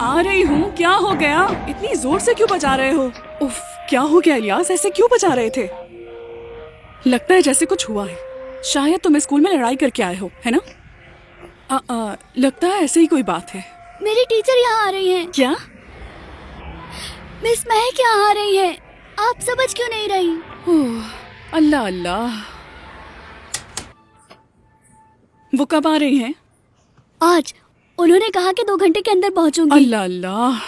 आ रही हूँ। क्या हो गया? इतनी जोर से क्यों बजा रहे हो? उफ, क्या हो गया इलियास? ऐसे क्यों बजा रहे थे? लगता है जैसे कुछ हुआ है। शायद तुम स्कूल में लड़ाई करके आए हो, है ना? लगता है ऐसे ही कोई बात है। मेरी टीचर यहाँ आ रही हैं। क्या? मिस महक यहाँ आ रही है। आप समझ क्यों नहीं रही? अल्लाह अल्लाह। वो कब आ रही हैं? आज उन्होंने कहा कि 2 घंटे के अंदर पहुँचूंगी। अल्लाह अल्लाह।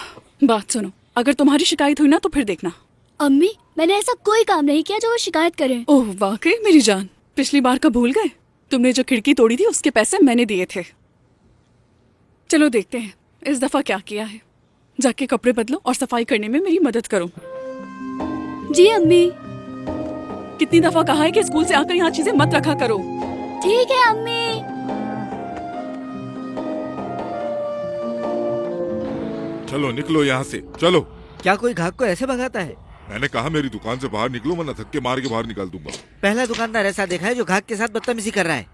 बात सुनो, अगर तुम्हारी शिकायत हुई ना तो फिर देखना। अम्मी, मैंने ऐसा कोई काम नहीं किया जो वो शिकायत करे। ओह वाकई मेरी जान, पिछली बार का भूल गए? तुमने जो खिड़की तोड़ी थी उसके पैसे मैंने दिए थे। चलो देखते हैं इस दफा क्या किया है। जाके कपड़े बदलो और सफाई करने में मेरी मदद करो। जी अम्मी। कितनी दफा कहा है कि स्कूल से आकर यहाँ चीजें मत रखा करो। ठीक है अम्मी। चलो निकलो यहाँ से, चलो। क्या कोई ग्राहक को ऐसे भगाता है? मैंने कहा मेरी दुकान से बाहर निकलो वरना धक्के मार के बाहर निकाल दूंगा। पहला दुकानदार ऐसा देखा है जो ग्राहक के साथ बदतमीजी कर रहा है।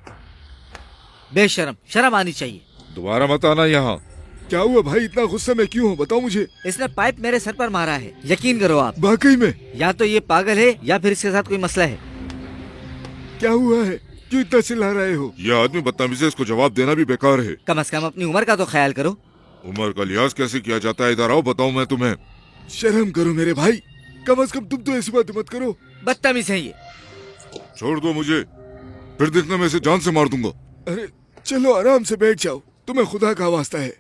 बेशरम, शर्म आनी चाहिए। दोबारा मत आना यहाँ। क्या हुआ भाई, इतना गुस्से में क्यों हो? बताओ मुझे। इसने पाइप मेरे सर पर मारा है, यकीन करो आप। वाकई में? या तो ये पागल है या फिर इसके साथ कोई मसला है। क्या हुआ है? क्यों इतना चिल्ला रहे हो? यह आदमी बदतमीजी है, इसको जवाब देना भी बेकार है। कम से कम अपनी उम्र का तो ख्याल करो। उम्र का लिहाज कैसे किया जाता है? इधर आओ, बताऊं मैं तुम्हें। शर्म करो मेरे भाई, कम से कम तुम तो ऐसी बात मत करो। बदतमीज है ये। छोड़ दो मुझे, फिर देखना मैं इसे जान से मार दूंगा। अरे चलो आराम से बैठ जाओ, तुम्हें खुदा का वास्ता है।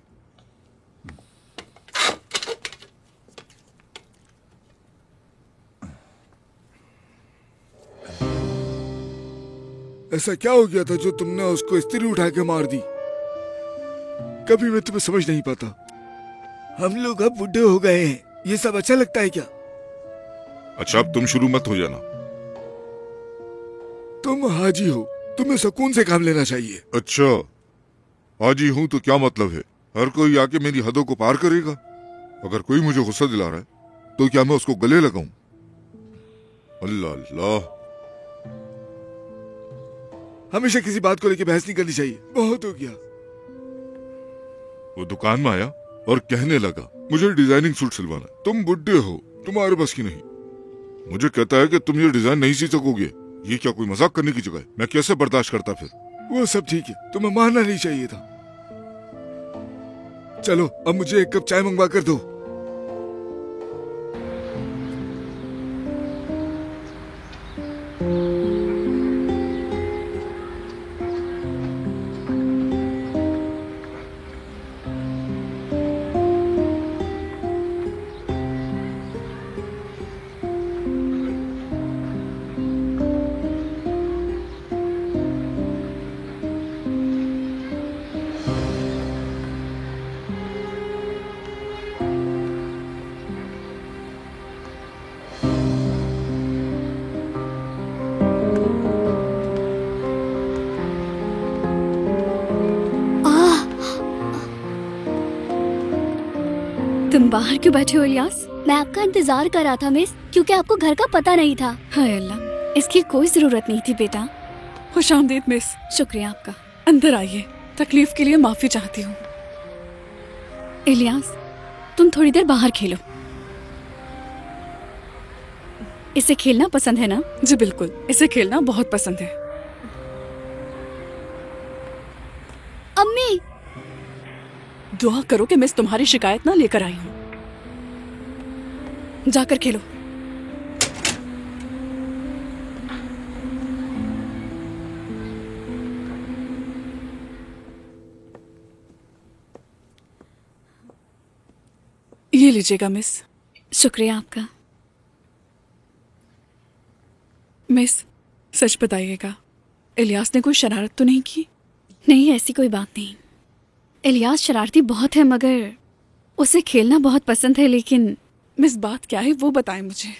ऐसा क्या हो गया था जो तुमने उसको स्त्री उठा के मार दी? कभी मैं तुम्हें समझ नहीं पाता। हम लोग अब बुढ़े हो गए हैं, ये सब अच्छा लगता है क्या? अच्छा अब तुम शुरू मत हो जाना। तुम हाजी हो, तुम्हें सुकून से काम लेना चाहिए। अच्छा हाजी हूँ तो क्या मतलब है? हर कोई आके मेरी हदों को पार करेगा। अगर कोई मुझे गुस्सा दिला रहा है तो क्या मैं उसको गले लगाऊं? अल्लाह अल्लाह। हमेशा किसी बात को लेकर बहस नहीं करनी चाहिए, बहुत हो गया। वो दुकान में आया और कहने लगा मुझे डिजाइनिंग सूट सिलवाना। तुम बुड्ढे हो, तुम्हारे बस की नहीं। मुझे कहता है कि तुम ये डिजाइन नहीं सी सकोगे। ये क्या कोई मजाक करने की जगह है? मैं कैसे बर्दाश्त करता फिर? वो सब ठीक है, तुम्हें मानना नहीं चाहिए था। चलो अब मुझे 1 कप चाय मंगवा कर दो। तुम बाहर क्यों बैठे हो इलियास? मैं आपका इंतजार कर रहा था मिस, क्योंकि आपको घर का पता नहीं था। हाय अल्लाह, इसकी कोई जरूरत नहीं थी बेटा। खुशामदीद मिस। शुक्रिया आपका। अंदर आइए, तकलीफ के लिए माफी चाहती हूँ। इलियास, तुम थोड़ी देर बाहर खेलो। इसे खेलना पसंद है ना? जी बिल्कुल, इसे खेलना बहुत पसंद है। अम्मी, दुआ करो कि मिस तुम्हारी शिकायत ना लेकर आई हूँ। जाकर खेलो। ये लीजिएगा मिस। शुक्रिया आपका। मिस सच बताइएगा, इलियास ने कोई शरारत तो नहीं की? नहीं, ऐसी कोई बात नहीं। इलियास शरारती बहुत है, मगर उसे खेलना बहुत पसंद है। लेकिन मिस बात क्या है वो बताएं मुझे।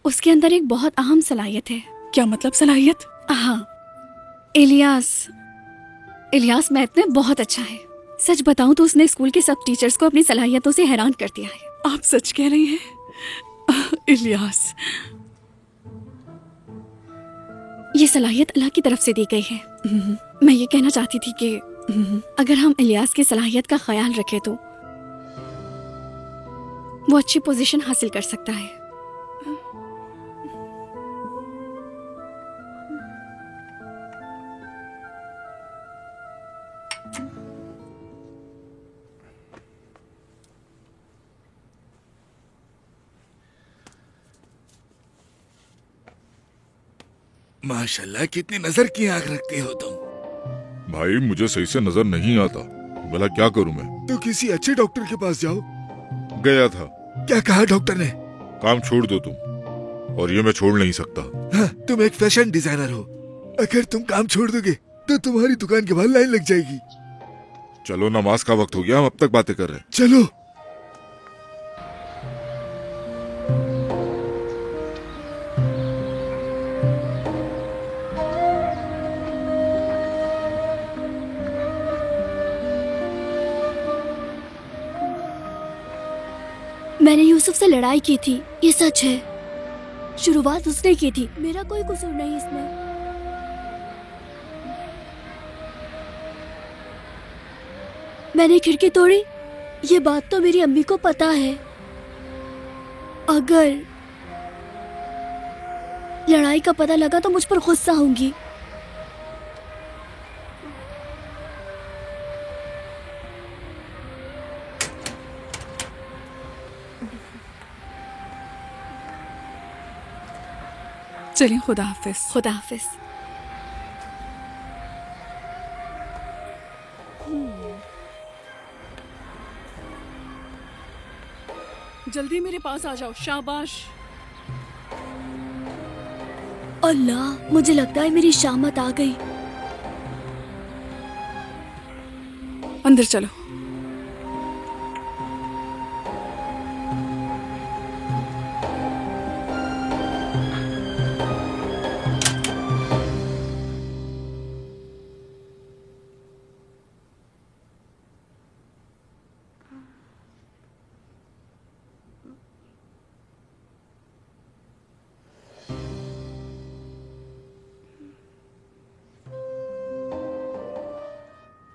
उसके अंदर एक बहुत अहम सलाहियत है। क्या मतलब सलाहियत? हाँ, इलियास मैथ में बहुत अच्छा है। सच बताऊं तो उसने स्कूल के सब टीचर्स को अपनी सलाहियतों से हैरान कर दिया है। आप सच कह रही हैं इलियास? ये सलाहियत अल्लाह की तरफ से दी गई है। मैं ये कहना चाहती थी कि अगर हम इलियास की सलाहियत का ख्याल रखें तो वो अच्छी पोजीशन हासिल कर सकता है। माशाल्लाह, कितनी नजर की आंख रखती हो तुम। भाई मुझे सही से नजर नहीं आता, भला क्या करूं मैं? तो किसी अच्छे डॉक्टर के पास जाओ। गया था। क्या कहा डॉक्टर ने? काम छोड़ दो तुम, और ये मैं छोड़ नहीं सकता। हाँ, तुम एक फैशन डिजाइनर हो, अगर तुम काम छोड़ दोगे तो तुम्हारी दुकान के बाहर लाइन लग जाएगी। चलो, नमाज का वक्त हो गया, हम अब तक बातें कर रहे हैं। चलो। मैंने यूसुफ से लड़ाई की थी, ये सच है। शुरुआत उसने की थी, मेरा कोई कसूर नहीं इसमें। मैंने खिड़की तोड़ी, ये बात तो मेरी अम्मी को पता है। अगर लड़ाई का पता लगा तो मुझ पर गुस्सा होंगी। चलिए, खुदा हाफिज। खुदा हाफिज। जल्दी मेरे पास आ जाओ। शाबाश। अल्लाह, मुझे लगता है मेरी शामत आ गई। अंदर चलो।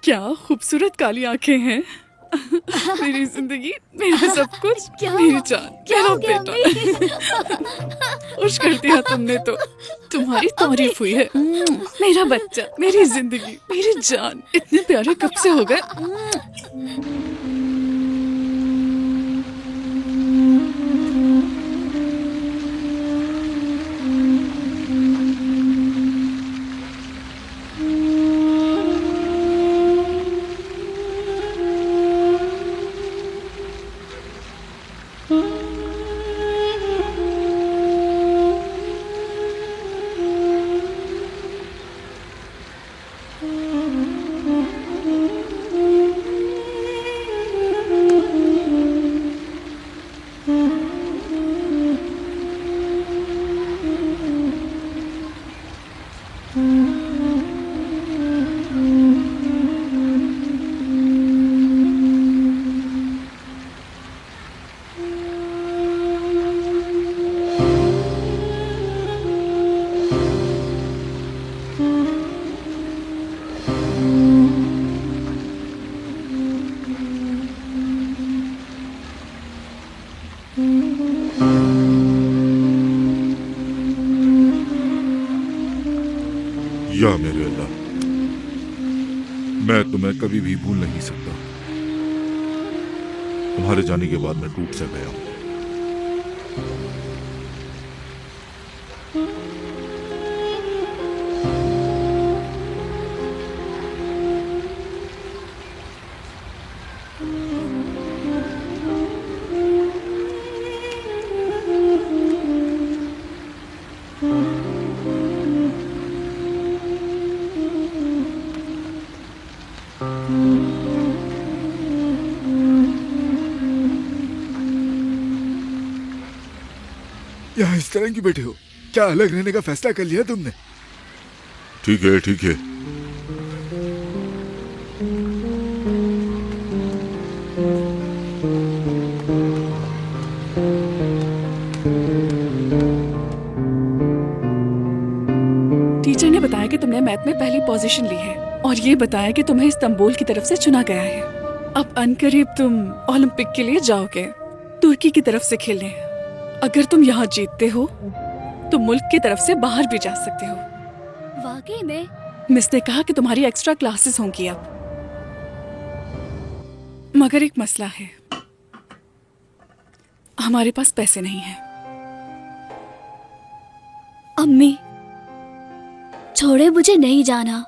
क्या खूबसूरत काली आंखें हैं। मेरी जिंदगी, मेरा सब कुछ, मेरी जान, मेरा बेटा। खुश कर दिया तुमने तो। तुम्हारी तारीफ हुई है। मेरा बच्चा, मेरी जिंदगी, मेरी जान, इतने प्यारे कब से हो गए। या मेरे अल्लाह, मैं तुम्हें कभी भी भूल नहीं सकता। तुम्हारे जाने के बाद मैं टूट सा गया हूं। यहाँ इस तरह क्यों बैठे हो? क्या अलग रहने का फैसला कर लिया तुमने? ठीक है, ठीक है। पोजीशन ली है और ये बताया कि तुम्हें इस्तांबुल की तरफ से चुना गया है। अब अनकरीब तुम ओलंपिक के लिए जाओगे तुर्की की तरफ से खेलने। अगर तुम यहाँ जीतते हो तो मुल्क की तरफ से बाहर भी जा सकते हो। वाकई में? मिस ने कहा कि तुम्हारी एक्स्ट्रा क्लासेस होंगी अब, मगर एक मसला है, हमारे पास पैसे नहीं हैं। अम्मी, छोड़े, मुझे नहीं जाना।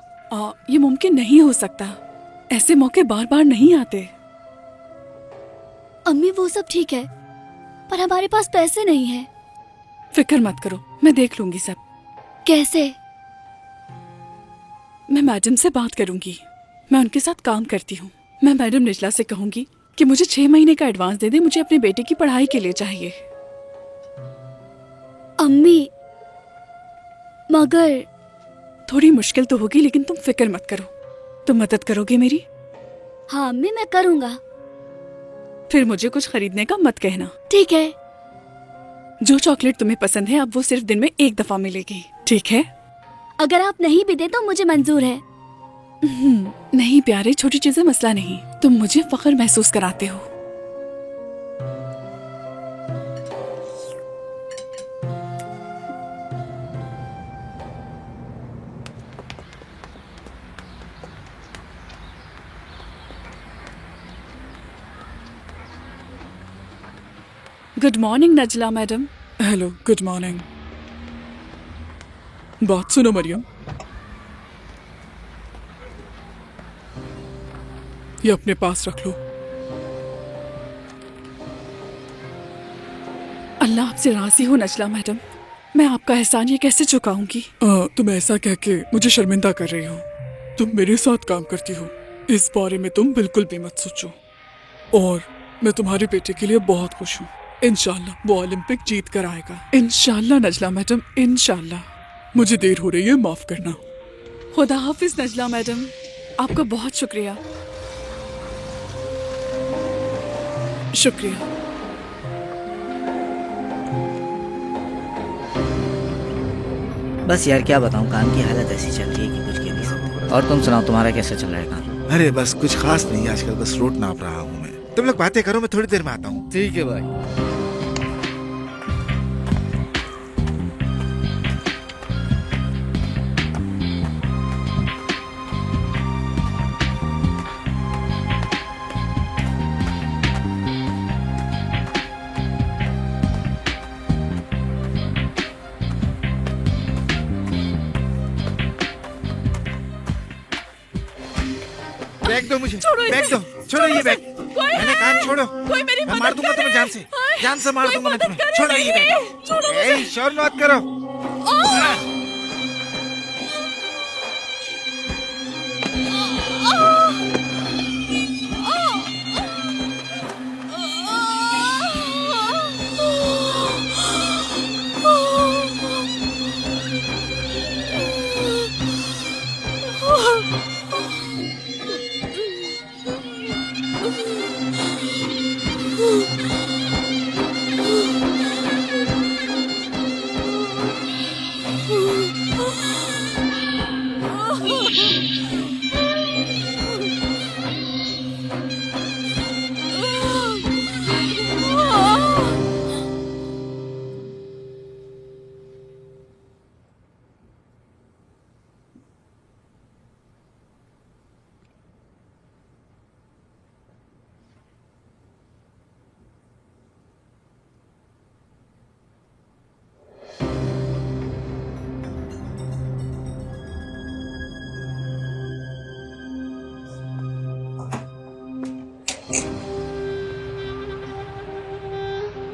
ये मुमकिन नहीं हो सकता, ऐसे मौके बार बार नहीं आते। अम्मी वो सब ठीक है, पर हमारे पास पैसे नहीं है। फिक्र मत करो, मैं देख लूंगी सब। कैसे? मैं मैडम से बात करूंगी, मैं उनके साथ काम करती हूँ। मैं मैडम निजला से कहूंगी कि मुझे 6 महीने का एडवांस दे दे, मुझे अपने बेटे की पढ़ाई के लिए चाहिए। अम्मी, मगर थोड़ी मुश्किल तो होगी, लेकिन तुम फिक्र मत करो। तुम मदद करोगे मेरी? हाँ अम्मी, मैं करूँगा। फिर मुझे कुछ खरीदने का मत कहना। ठीक है। जो चॉकलेट तुम्हें पसंद है अब वो सिर्फ दिन में 1 दफा मिलेगी, ठीक है? अगर आप नहीं भी दे तो मुझे मंजूर है। नहीं प्यारे, छोटी चीजें मसला नहीं, तुम मुझे फख्र महसूस कराते हो। Good morning Najla madam. Hello, good morning. बात सुनो मरियम, ये अपने पास रख लो। अल्लाह आपसे राजी हो नजला मैडम, मैं आपका एहसान ये कैसे चुकाऊंगी? तुम ऐसा कह के मुझे शर्मिंदा कर रही हो। तुम मेरे साथ काम करती हो, इस बारे में तुम बिल्कुल भी मत सोचो। और मैं तुम्हारे बेटे के लिए बहुत खुश हूँ। इंशाल्लाह वो ओलंपिक जीत कर आएगा। इंशाल्लाह नजला मैडम, इंशाल्लाह। मुझे देर हो रही है, माफ करना। खुदा हाफिज नजला मैडम, आपका बहुत शुक्रिया। शुक्रिया। बस यार क्या बताऊं, काम की हालत ऐसी चल रही है कि कुछ कह नहीं सकते। और तुम सुनाओ, तुम्हारा कैसा चल रहा है काम? अरे बस कुछ खास नहीं, आजकल बस रोड नाप रहा हूँ मैं। तुम लोग बातें करो, मैं थोड़ी देर में आता हूँ। ठीक है भाई। बैग दो मुझे, बैग दो, छोड़ो ये बैग। मैंने कहा छोड़ो, मैं मार दूंगा तुम्हें जान से मार दूंगा मैं तुम्हें। छोड़ो ये बैग, शोर मत करो।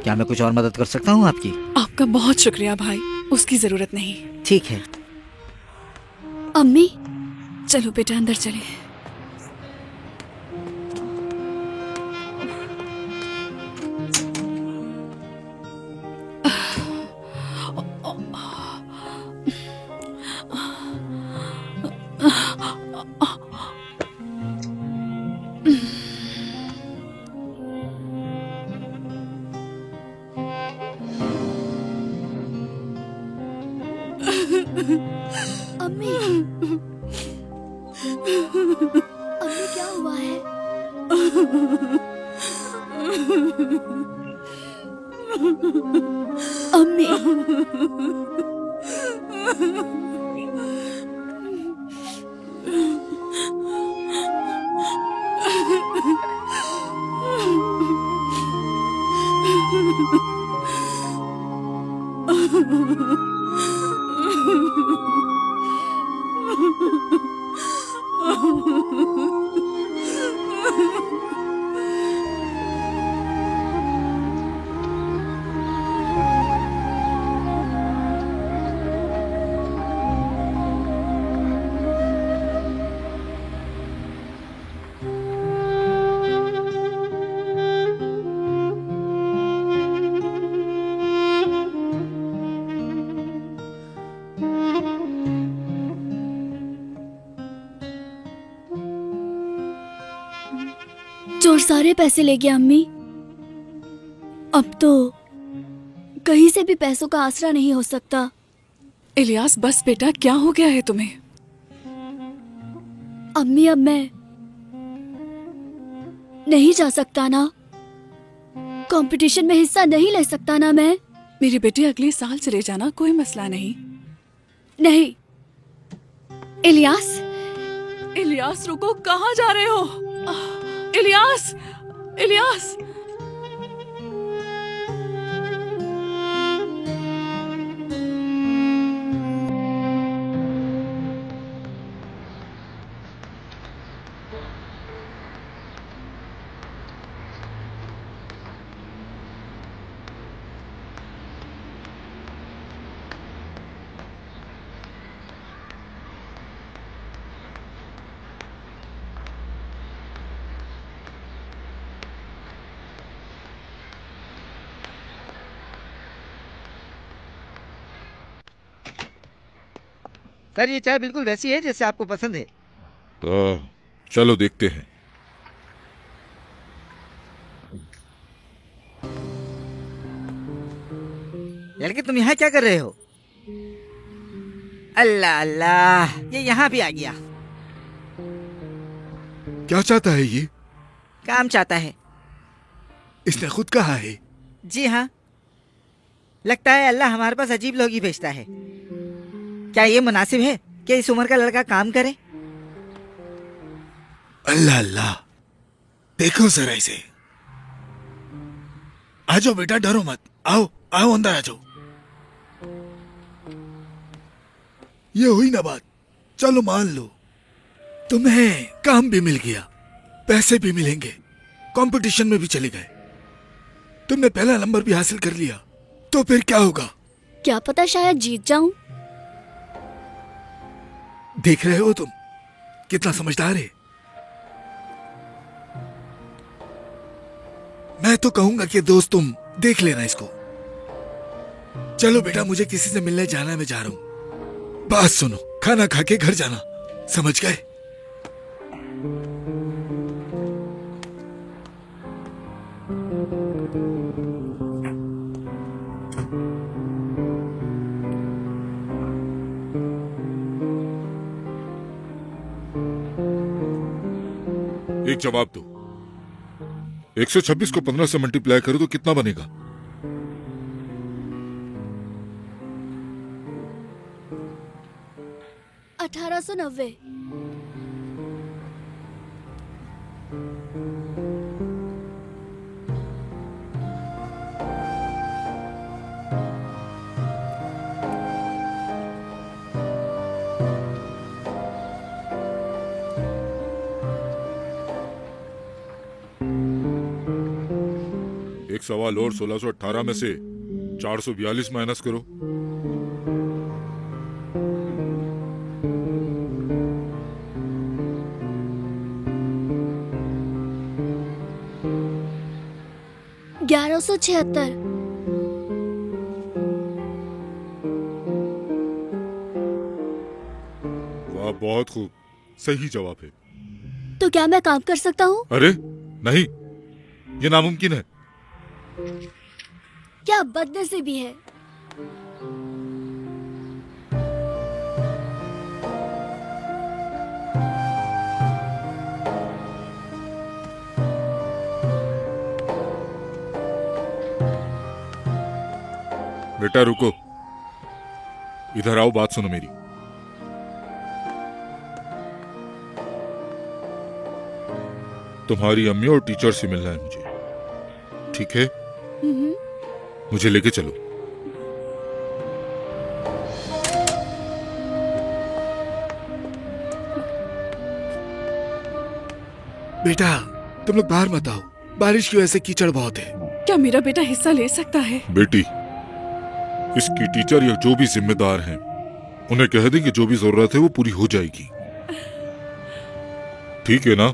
क्या मैं कुछ और मदद कर सकता हूँ आपकी? आपका बहुत शुक्रिया भाई, उसकी जरूरत नहीं। ठीक है। अम्मी, चलो बेटा अंदर चले। अम्मी, अम्मी क्या हुआ है? अम्मी चोर सारे पैसे ले गया अम्मी। अब तो कहीं से भी पैसों का आसरा नहीं हो सकता। इलियास बस बेटा, क्या हो गया है तुम्हें? अम्मी अब मैं नहीं जा सकता ना, कंपटीशन में हिस्सा नहीं ले सकता ना मैं। मेरे बेटे अगले साल चले जाना, कोई मसला नहीं। नहीं इलियास, इलियास रुको, कहाँ जा रहे हो? इलियास, इलियास। सर ये चाय बिल्कुल वैसी है जैसे आपको पसंद है। तो चलो देखते हैं। लड़के तुम यहाँ क्या कर रहे हो? अल्लाह अल्लाह, ये यहाँ भी आ गया। क्या चाहता है ये? काम चाहता है। इसने खुद कहा है। जी हाँ, लगता है अल्लाह हमारे पास अजीब लोग ही भेजता है। क्या ये मुनासिब है कि इस उम्र का लड़का काम करे? अल्लाह अल्लाह, देखो जरा इसे। आ जाओ बेटा, डरो मत। आओ आओ अंदर आ जाओ। ये हुई ना बात। चलो मान लो तुम्हें काम भी मिल गया, पैसे भी मिलेंगे, कंपटीशन में भी चले गए, तुमने पहला नंबर भी हासिल कर लिया, तो फिर क्या होगा? क्या पता शायद जीत जाऊं। देख रहे हो तुम कितना समझदार है। मैं तो कहूंगा कि दोस्त तुम देख लेना इसको। चलो बेटा, मुझे किसी से मिलने जाना है, मैं जा रहा हूं। बात सुनो, खाना खा के घर जाना, समझ गए? एक जवाब दो। 126 को 15 से मल्टीप्लाई करो तो कितना बनेगा? 1890। एक सवाल और, 1618 में से 442 माइनस करो। $1176। वाह, बहुत खूब, सही जवाब है। तो क्या मैं काम कर सकता हूँ? अरे नहीं, ये नामुमकिन है। क्या बदनसीबी है। बेटा रुको, इधर आओ, बात सुनो मेरी। तुम्हारी अम्मी और टीचर से मिलना है मुझे, ठीक है? मुझे लेके चलो। बेटा तुम लोग बाहर मत आओ, बारिश की वजह से कीचड़ बहुत है। क्या मेरा बेटा हिस्सा ले सकता है? बेटी, इसकी टीचर या जो भी जिम्मेदार हैं, उन्हें कह दें कि जो भी जरूरत है वो पूरी हो जाएगी, ठीक है ना?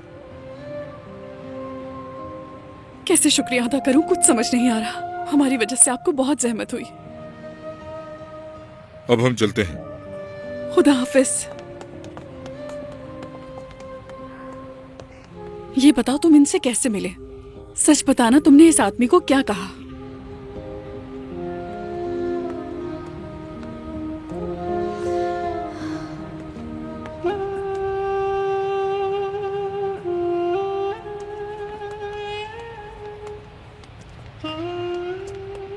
कैसे शुक्रिया अदा करूं, कुछ समझ नहीं आ रहा। हमारी वजह से आपको बहुत जहमत हुई। अब हम चलते हैं। खुदा हाफिज। ये बताओ तुम इनसे कैसे मिले? सच बताना, तुमने इस आदमी को क्या कहा?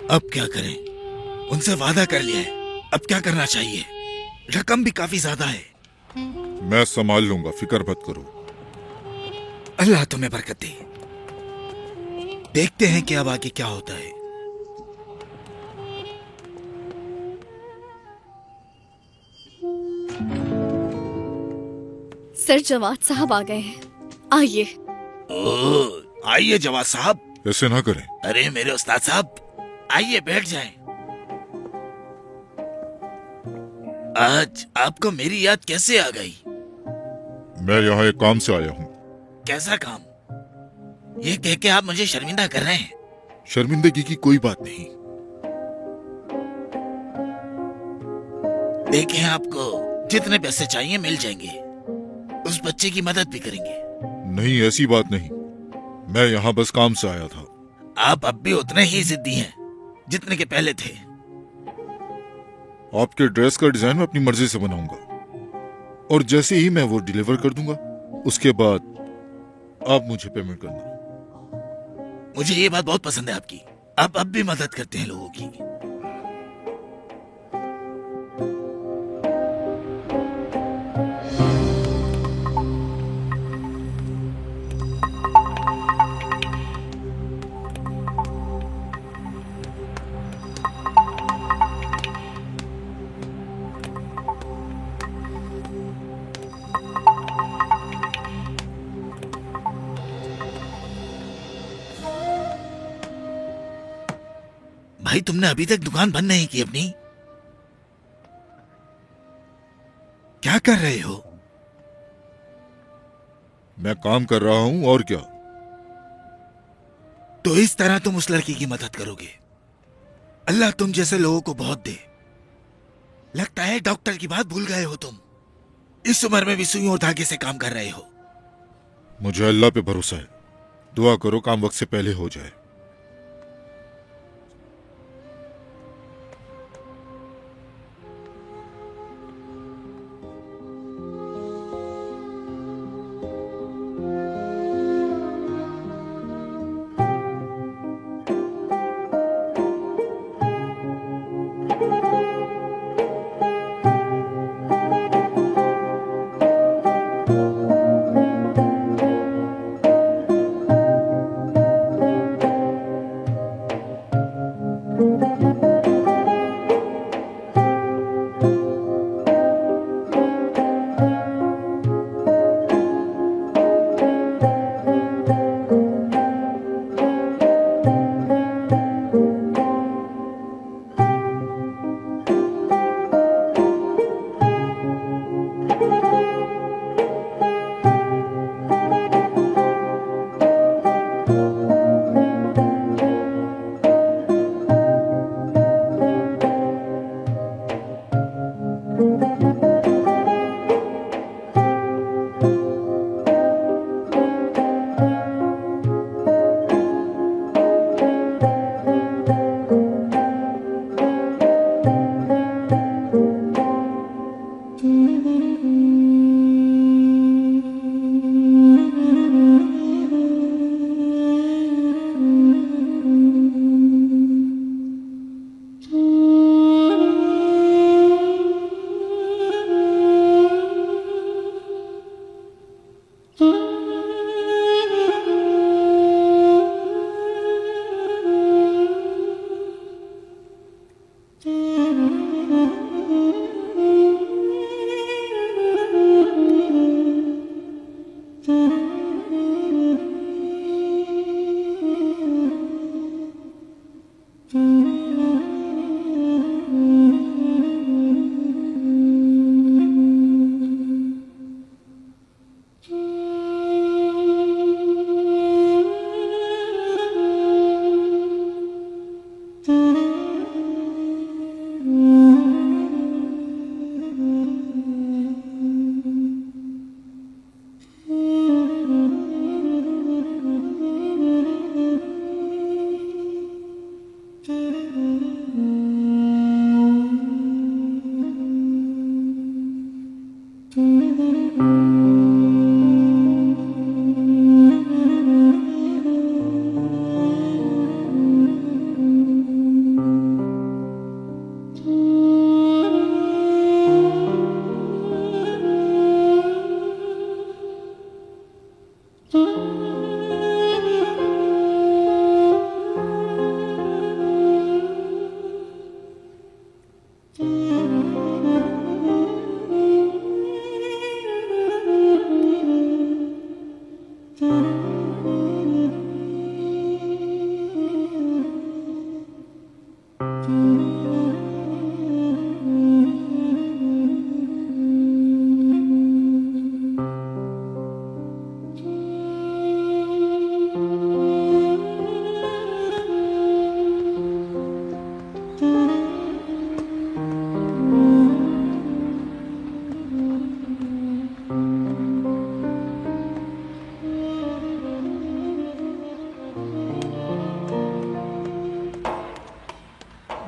अब क्या करें? उनसे वादा कर लिया है, अब क्या करना चाहिए? रकम भी काफी ज्यादा है। मैं संभाल लूंगा, फिक्र मत करो। अल्लाह तुम्हें बरकत दे। देखते हैं कि अब आगे क्या होता है। सर जवाद साहब आ गए हैं, आइए। आइए जवाद साहब। ऐसे ना करें। अरे मेरे उस्ताद साहब, आइए बैठ जाएं। आज आपको मेरी याद कैसे आ गई? मैं यहाँ एक काम से आया हूँ। कैसा काम? ये कह के आप मुझे शर्मिंदा कर रहे हैं। शर्मिंदगी की कोई बात नहीं। देखें, आपको जितने पैसे चाहिए मिल जाएंगे। उस बच्चे की मदद भी करेंगे। नहीं, ऐसी बात नहीं, मैं यहाँ बस काम से आया था। आप अब भी उतने ही जिद्दी हैं जितने के पहले थे। आपके ड्रेस का डिजाइन मैं अपनी मर्जी से बनाऊंगा, और जैसे ही मैं वो डिलीवर कर दूंगा, उसके बाद आप मुझे पेमेंट करना। मुझे ये बात बहुत पसंद है आपकी। आप अब भी मदद करते हैं लोगों की। भाई, तुमने अभी तक दुकान बंद नहीं की अपनी? क्या कर रहे हो? मैं काम कर रहा हूँ, और क्या। तो इस तरह तुम उस लड़की की मदद करोगे? अल्लाह तुम जैसे लोगों को बहुत दे। लगता है डॉक्टर की बात भूल गए हो तुम। इस उम्र में भी सुई और धागे से काम कर रहे हो। मुझे अल्लाह पे भरोसा है, दुआ करो काम वक्त से पहले हो जाए।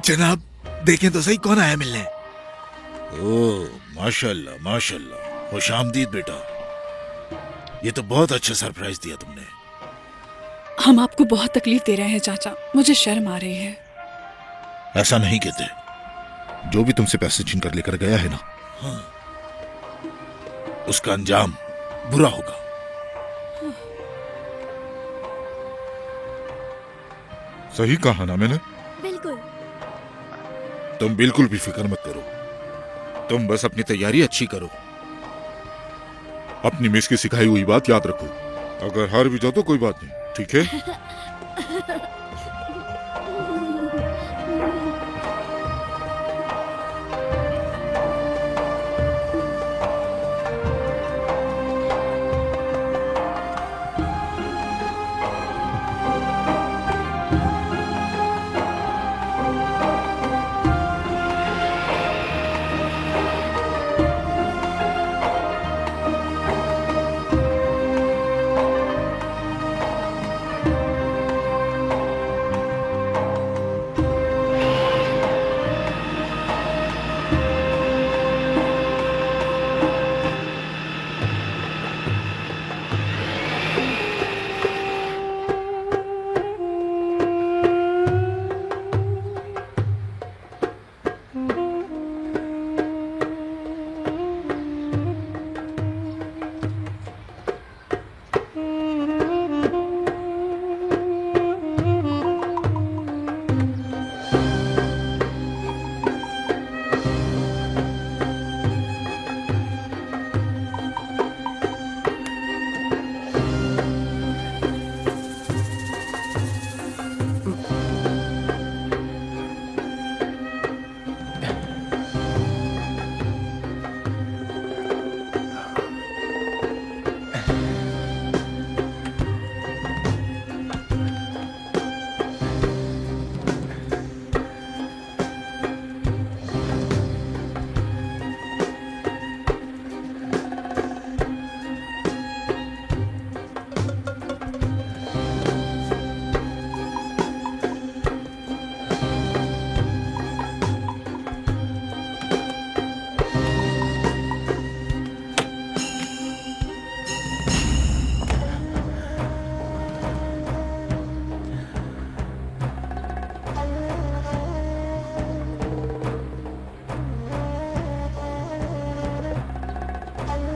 जनाब देखें तो सही, कौन आया मिलने? ओह माशाल्लाह माशाल्लाह, खुशामदीद बेटा। ये तो बहुत अच्छा सरप्राइज दिया तुमने। हम आपको बहुत तकलीफ दे रहे हैं चाचा, मुझे शर्म आ रही है। ऐसा नहीं कहते। जो भी तुमसे पैसे छीन कर लेकर गया है ना, हाँ, उसका अंजाम बुरा होगा। सही कहा ना मैंने? बिल्कुल। तुम बिल्कुल भी फिक्र मत करो, तुम बस अपनी तैयारी अच्छी करो। अपनी मिस की सिखाई हुई बात याद रखो। अगर हार भी जाओ तो कोई बात नहीं, ठीक है?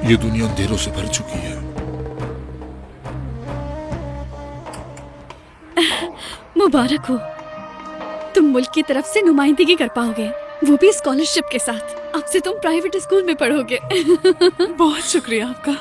ये दुनिया अंधेरों से भर चुकी है। मुबारक हो, तुम मुल्क की तरफ से नुमाइंदगी कर पाओगे, वो भी स्कॉलरशिप के साथ। अब से तुम प्राइवेट स्कूल में पढ़ोगे। बहुत शुक्रिया आपका।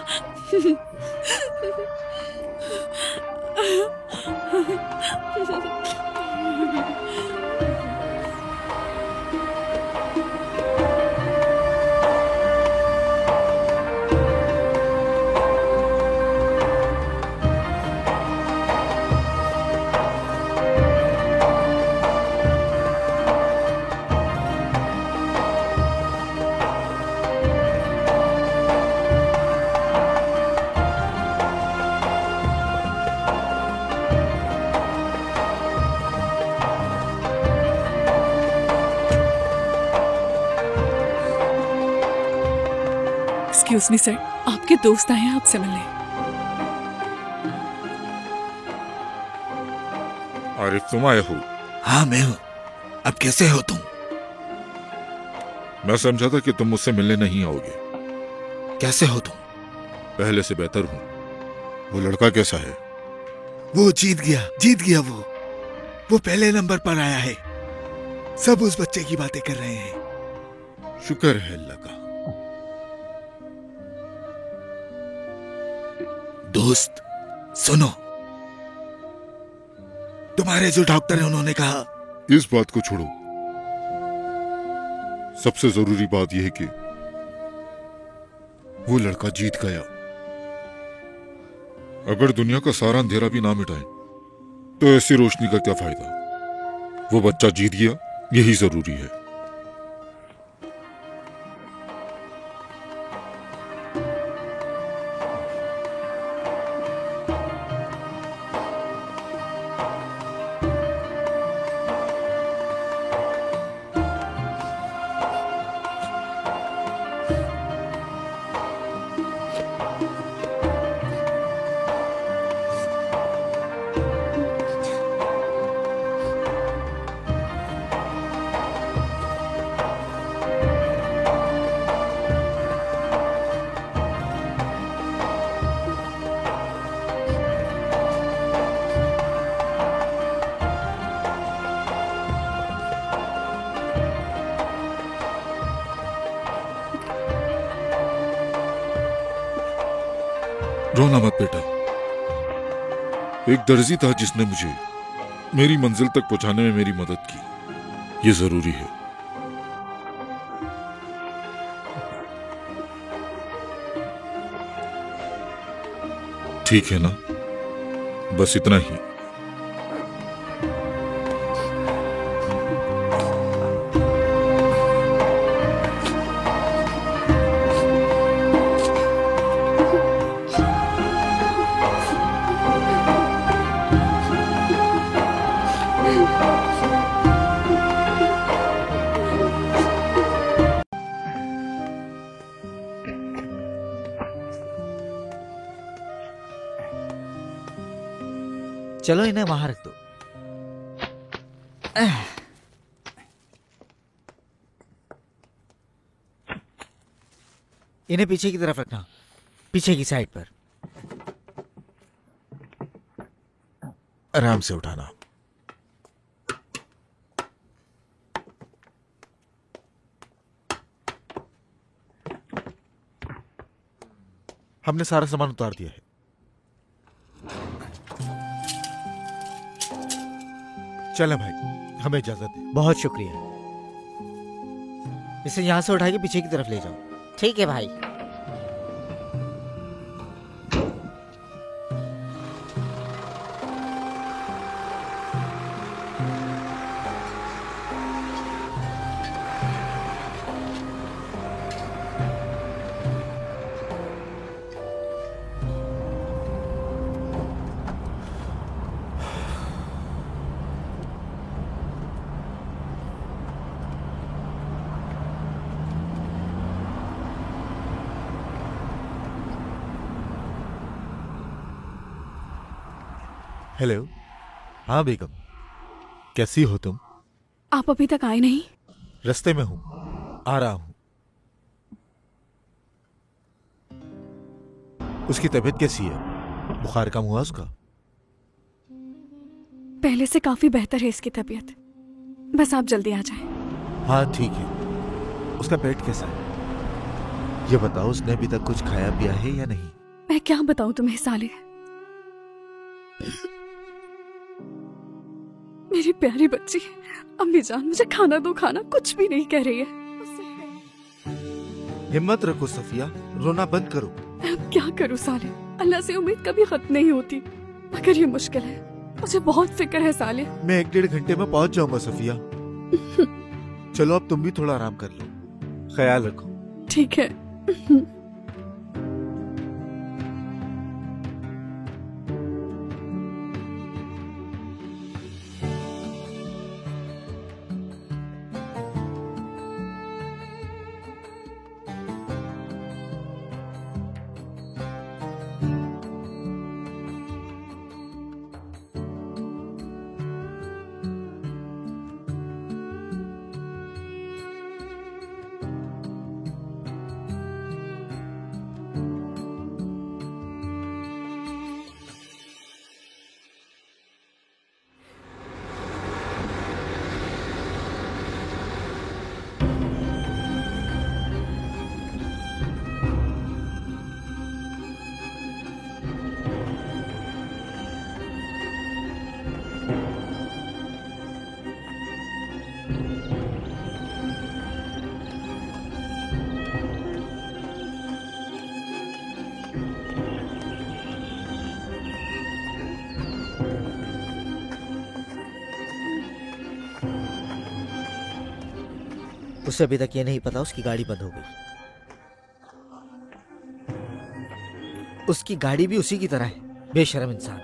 एक्सक्यूज मी सर, आपके दोस्त आए हैं आपसे मिलने। आरिफ तुम आए हो? हाँ मैं हूँ। अब कैसे हो तुम? मैं समझा था कि तुम मुझसे मिलने नहीं आओगे। कैसे हो तुम? पहले से बेहतर हूँ। वो लड़का कैसा है? वो जीत गया वो पहले नंबर पर आया है। सब उस बच्चे की बातें कर रहे हैं। शुक्र है अल्लाह का। दोस्त सुनो, तुम्हारे जो डॉक्टर है उन्होंने कहा। इस बात को छोड़ो, सबसे जरूरी बात यह है कि वो लड़का जीत गया। अगर दुनिया का सारा अंधेरा भी ना मिटाए तो ऐसी रोशनी का क्या फायदा? वो बच्चा जीत गया, यही जरूरी है। रोना मत बेटा। एक दर्जी था जिसने मुझे मेरी मंजिल तक पहुंचाने में मेरी मदद की। ये जरूरी है। ठीक है ना? बस इतना ही। चलो इन्हें वहां रख दो। इन्हें पीछे की तरफ रखना, पीछे की साइड पर। आराम से उठाना। हमने सारा सामान उतार दिया है। चलें भाई, हमें इजाजत दे। बहुत शुक्रिया। इसे यहां से उठा के पीछे की तरफ ले जाओ। ठीक है भाई। हेलो। हाँ बेगम, कैसी हो तुम? आप अभी तक आए नहीं? रास्ते में हूं, आ रहा हूं। उसकी तबीयत कैसी है? बुखार कम हुआ उसका? पहले से काफी बेहतर है इसकी तबीयत। बस आप जल्दी आ जाएं। हाँ ठीक है। उसका पेट कैसा है? ये बताओ, उसने अभी तक कुछ खाया पिया है या नहीं? मैं क्या बताऊं तुम्हें साले। मेरी प्यारी बच्ची, अम्मी जान मुझे खाना दो, खाना कुछ भी नहीं कह रही है। हिम्मत रखो सफिया, रोना बंद करो। अब क्या करूं साले, अल्लाह से उम्मीद कभी खत्म नहीं होती, मगर ये मुश्किल है। मुझे बहुत फिक्र है साले। मैं 1-1.5 घंटे में पहुंच जाऊंगा सफिया। चलो अब तुम भी थोड़ा आराम कर लो, ख्याल रखो। ठीक है। उसे अभी तक ये नहीं पता उसकी गाड़ी बंद हो गई। उसकी गाड़ी भी उसी की तरह है, बेशर्म इंसान।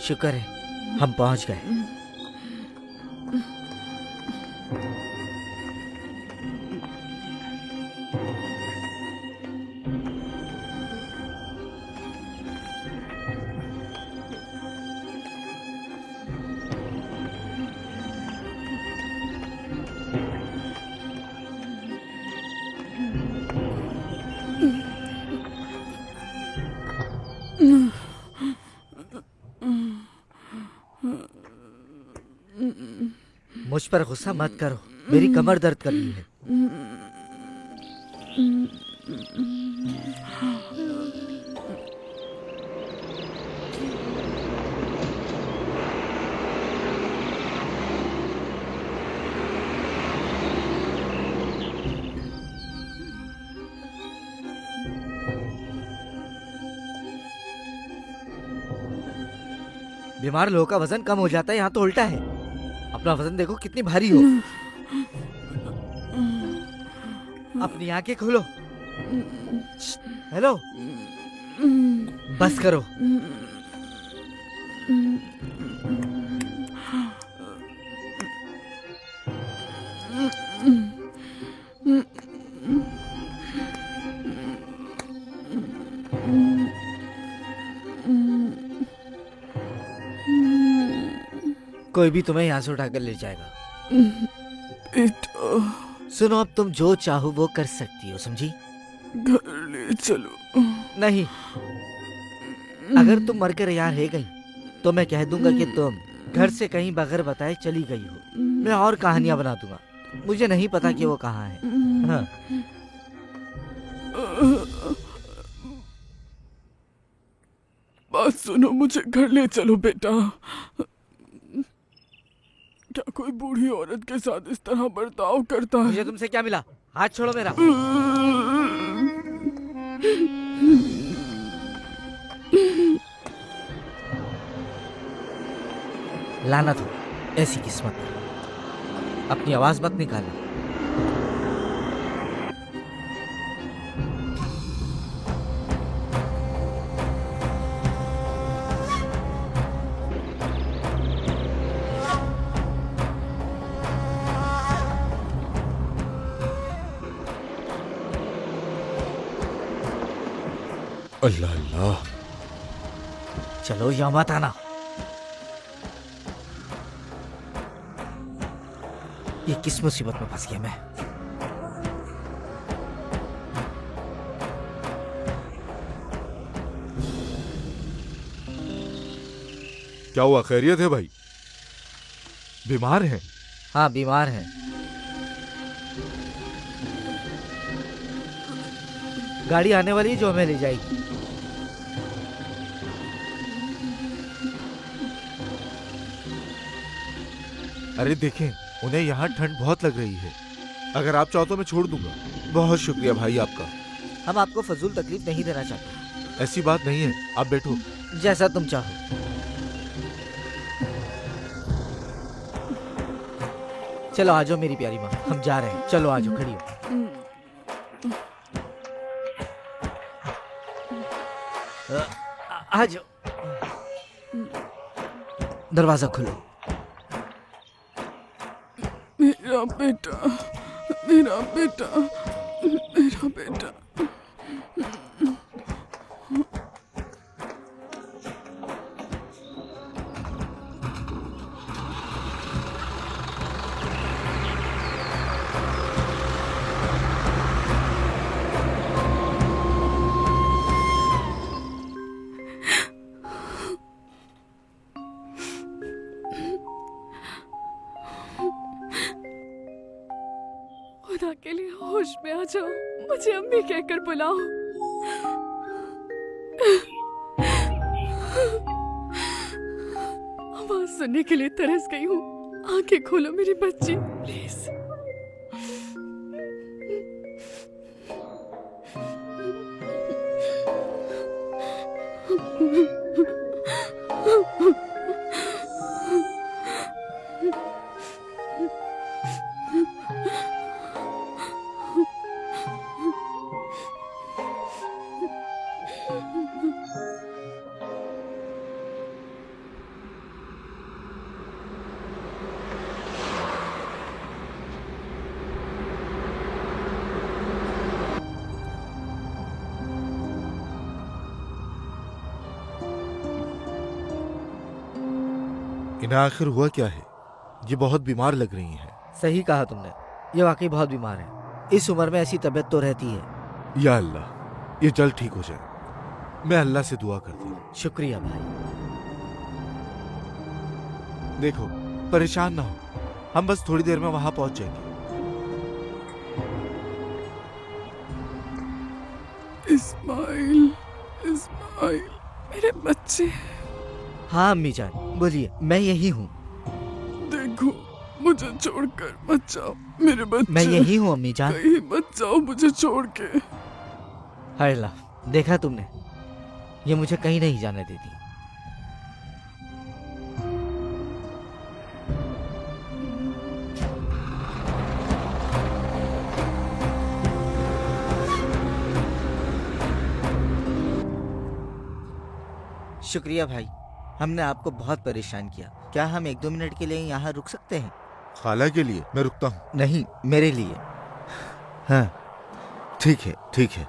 शुक्र है हम पहुंच गए। मुझ पर गुस्सा मत करो, मेरी कमर दर्द कर रही है। बीमार लोगों का वजन कम हो जाता है, यहाँ तो उल्टा है। अपना वजन देखो कितनी भारी हो। अपनी आंखें खोलो। हेलो, बस करो। कोई भी तुम्हें यहाँ से उठाकर ले जाएगा। सुनो, अब तुम जो चाहो वो कर सकती हो, समझी? घर ले चलो। नहीं, अगर तुम मरकर यहाँ रह गई तो मैं कह दूंगा कि तुम घर से कहीं बगैर बताए चली गई हो। मैं और कहानियां बना दूंगा। मुझे नहीं पता कि वो कहाँ है। हाँ। बात सुनो, मुझे घर ले चलो बेटा। क्या कोई बूढ़ी औरत के साथ इस तरह बर्ताव करता है? मुझे तुमसे क्या मिला? हाथ छोड़ो मेरा। लानत हो ऐसी किस्मत पर। अपनी आवाज मत निकालो। अल्लाह अल्लाह। चलो यहाँ मत आना। ये किस मुसीबत में फंस गया मैं? क्या हुआ? खैरियत है भाई? बीमार हैं? हाँ, बीमार हैं। गाड़ी आने वाली है जो हमें ले जाएगी। अरे देखें, उन्हें यहाँ ठंड बहुत लग रही है। अगर आप चाहो तो मैं छोड़ दूंगा। बहुत शुक्रिया भाई आपका। हम आपको फजूल तकलीफ नहीं देना चाहते। ऐसी बात नहीं है, आप बैठो। जैसा तुम चाहो। चलो आ जाओ मेरी प्यारी माँ, हम जा रहे हैं। चलो आ जाओ, खड़ी हो। आ जाओ, दरवाजा खोलो। मेरे मेरा बेटा, मेरा बेटा, मेरा बेटा। खुदा के लिए होश में आ जाओ, मुझे अम्मी कहकर बुलाओ। आवाज सुनने के लिए तरस गई हूँ। आंखें खोलो मेरी बच्ची, प्लीज। इन्हें आखिर हुआ क्या है? ये बहुत बीमार लग रही हैं। सही कहा तुमने, ये वाकई बहुत बीमार है। इस उम्र में ऐसी तबीयत तो रहती है। या अल्लाह, ये जल्द ठीक हो जाए। मैं अल्लाह से दुआ करता हूँ। शुक्रिया भाई। देखो, परेशान ना हो, हम बस थोड़ी देर में वहां पहुंच जाएंगे। इस्माइल, इस्माइल, मेरे बच्चे। हाँ अम्मी जान, बोलिए, मैं यही हूँ। देखो, मुझे छोड़कर मत जाओ मेरे बच्चे। मैं यही हूँ अम्मी जान। कहीं मत जाओ मुझे छोड़ के। हाय अल्लाह, देखा तुमने, ये मुझे कहीं नहीं जाने देती। शुक्रिया भाई, हमने आपको बहुत परेशान किया। क्या हम 1-2 मिनट के लिए यहाँ रुक सकते हैं? खाला के लिए मैं रुकता हूँ। नहीं, मेरे लिए। हाँ ठीक है, ठीक है।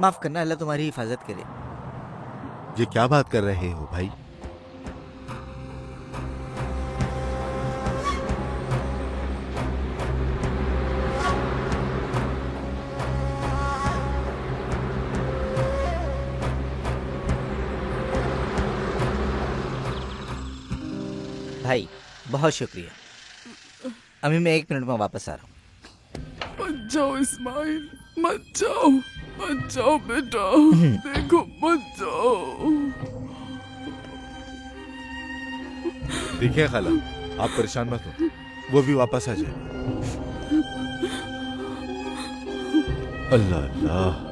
माफ करना, अल्लाह तुम्हारी हिफाजत करे। ये क्या बात कर रहे हो भाई? भाई बहुत शुक्रिया। अभी मैं 1 मिनट में वापस आ रहा हूँ। मत जाओ इस्माइल, मत जाओ, मत जाओ बेटा। देखो, मत जाओ। देखिए खाला, आप परेशान मत हो, वो भी वापस आ जाए। अल्लाह अल्लाह।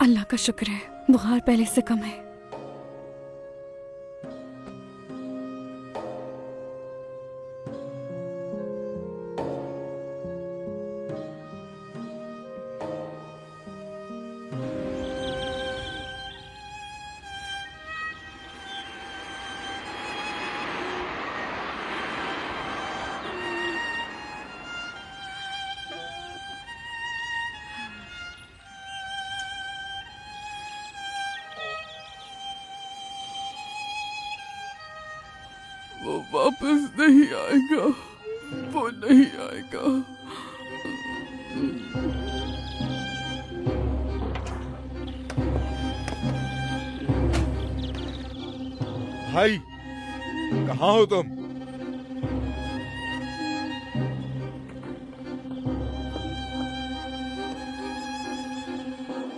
अल्लाह का शुक्र है, बुखार पहले से कम है। वो वापस नहीं आएगा, वो नहीं आएगा। भाई, कहाँ हो तुम?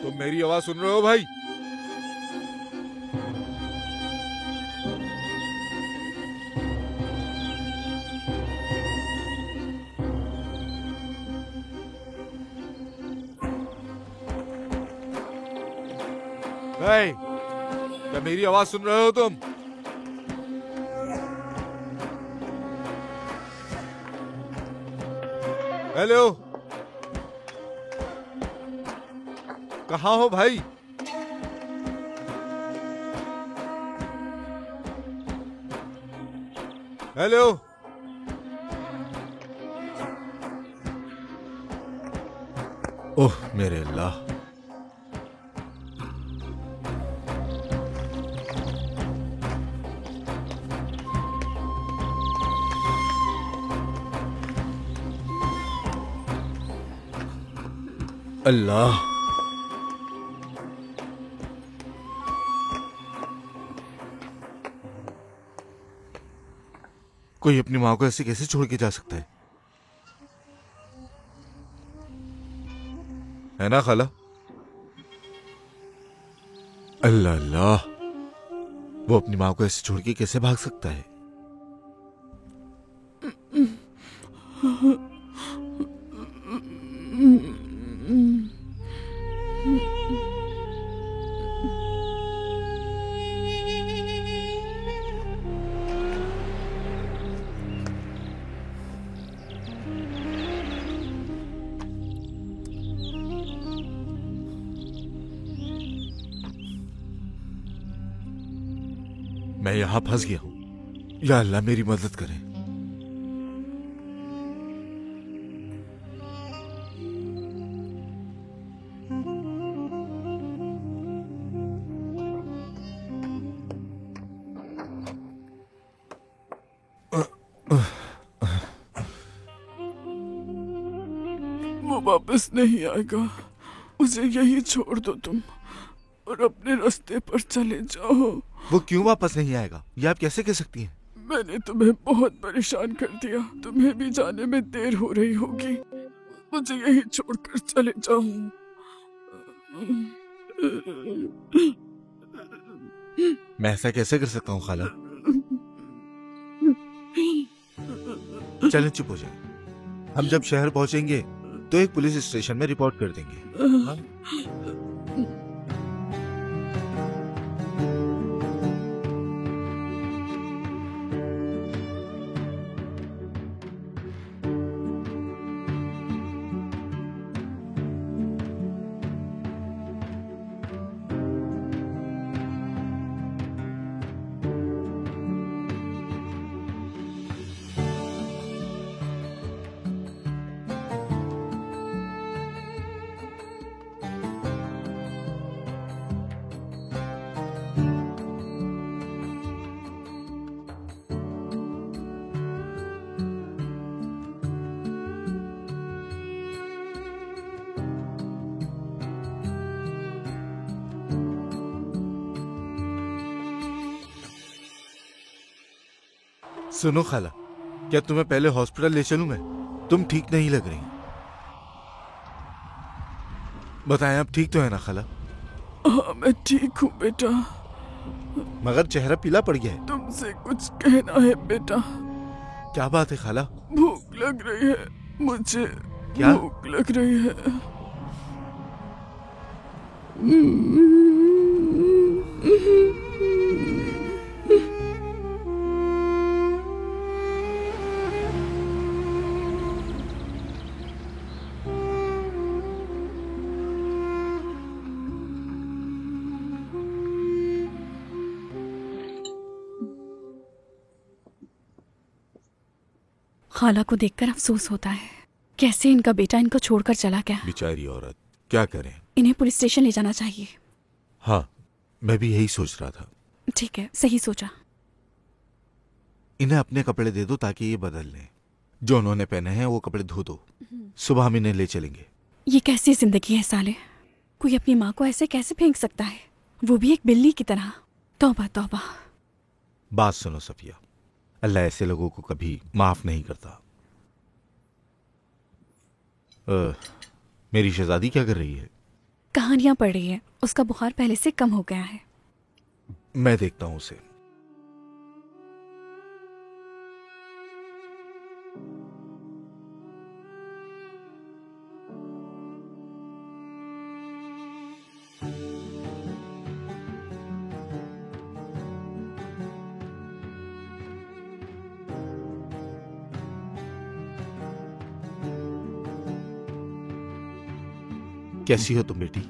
तुम मेरी आवाज सुन रहे हो भाई? भाई, क्या मेरी आवाज सुन रहे हो तुम? हेलो, कहाँ हो भाई? हेलो, ओह मेरे अल्लाह। अल्लाह, कोई अपनी माँ को ऐसे कैसे छोड़ के जा सकता है ना खाला? अल्लाह अल्लाह, वो अपनी माँ को ऐसे छोड़ के कैसे भाग सकता है? मैं यहां फंस गया हूं, या अल्लाह मेरी मदद करे। वो वापस नहीं आएगा, उसे यही छोड़ दो तुम और अपने रास्ते पर चले जाओ। वो क्यों वापस नहीं आएगा, ये आप कैसे कह सकती हैं? मैंने तुम्हें बहुत परेशान कर दिया, तुम्हें भी जाने में देर हो रही होगी, मुझे यही छोड़कर चले जाओ। मैं ऐसा कैसे कर सकता हूँ खाला? चलें चुप हो जाए। हम जब शहर पहुंचेंगे तो एक पुलिस स्टेशन में रिपोर्ट कर देंगे। हाँ? सुनो खाला, क्या तुम्हें पहले हॉस्पिटल ले चलूं मैं? तुम ठीक नहीं लग रही। बताएं, आप ठीक तो है ना खाला? हाँ मैं ठीक हूँ बेटा। मगर चेहरा पीला पड़ गया है। तुमसे कुछ कहना है बेटा। क्या बात है खाला? भूख लग रही है मुझे। क्या? भूख लग रही है। खाला को देखकर अफसोस होता है, कैसे इनका बेटा इनको छोड़कर चला गया। बेचारी औरत, क्या करें? इन्हें पुलिस स्टेशन ले जाना चाहिए। हाँ, मैं भी यही सोच रहा था। ठीक है, सही सोचा। इन्हें अपने कपड़े दे दो ताकि ये बदल लें। जो उन्होंने पहने हैं वो कपड़े धो दो। सुबह हम इन्हें ले चलेंगे। ये कैसी जिंदगी है साले, कोई अपनी माँ को ऐसे कैसे फेंक सकता है, वो भी एक बिल्ली की तरह। तौबा तौबा। बात सुनो सफिया, अल्लाह ऐसे लोगों को कभी माफ नहीं करता। मेरी शहजादी क्या कर रही है? कहानियां पढ़ रही है, उसका बुखार पहले से कम हो गया है। मैं देखता हूं उसे। कैसी हो तुम बेटी,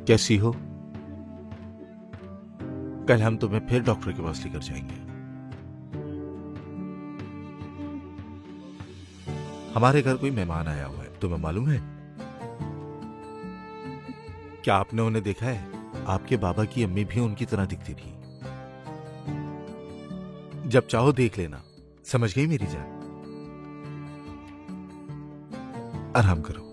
कैसी हो? कल हम तुम्हें फिर डॉक्टर के पास लेकर जाएंगे। हमारे घर कोई मेहमान आया हुआ है, तुम्हें मालूम है? क्या आपने उन्हें देखा है? आपके बाबा की अम्मी भी उनकी तरह दिखती थी। जब चाहो देख लेना, समझ गई मेरी जान? आराम करो।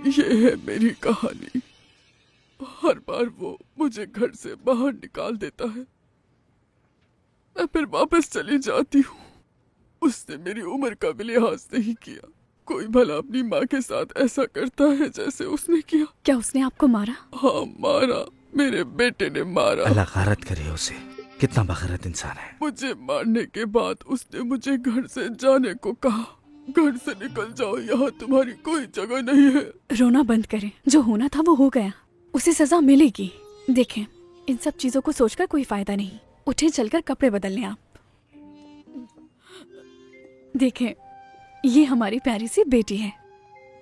ये है मेरी कहानी। हर बार वो मुझे घर से बाहर निकाल देता है, मैं फिर वापस चली जाती हूँ। उसने मेरी उम्र का भी लिहाज नहीं किया। कोई भला अपनी माँ के साथ ऐसा करता है जैसे उसने किया? क्या उसने आपको मारा? हाँ मारा, मेरे बेटे ने मारा। अल्लाह गारत करे उसे, कितना बगैरत इंसान है। मुझे मारने के बाद उसने मुझे घर से जाने को कहा। घर से निकल जाओ, यहाँ तुम्हारी कोई जगह नहीं है। रोना बंद करें, जो होना था वो हो गया, उसे सजा मिलेगी। देखें, इन सब चीजों को सोचकर कोई फायदा नहीं। उठे, चलकर कपड़े बदल लें आप। देखें, ये हमारी प्यारी सी बेटी है।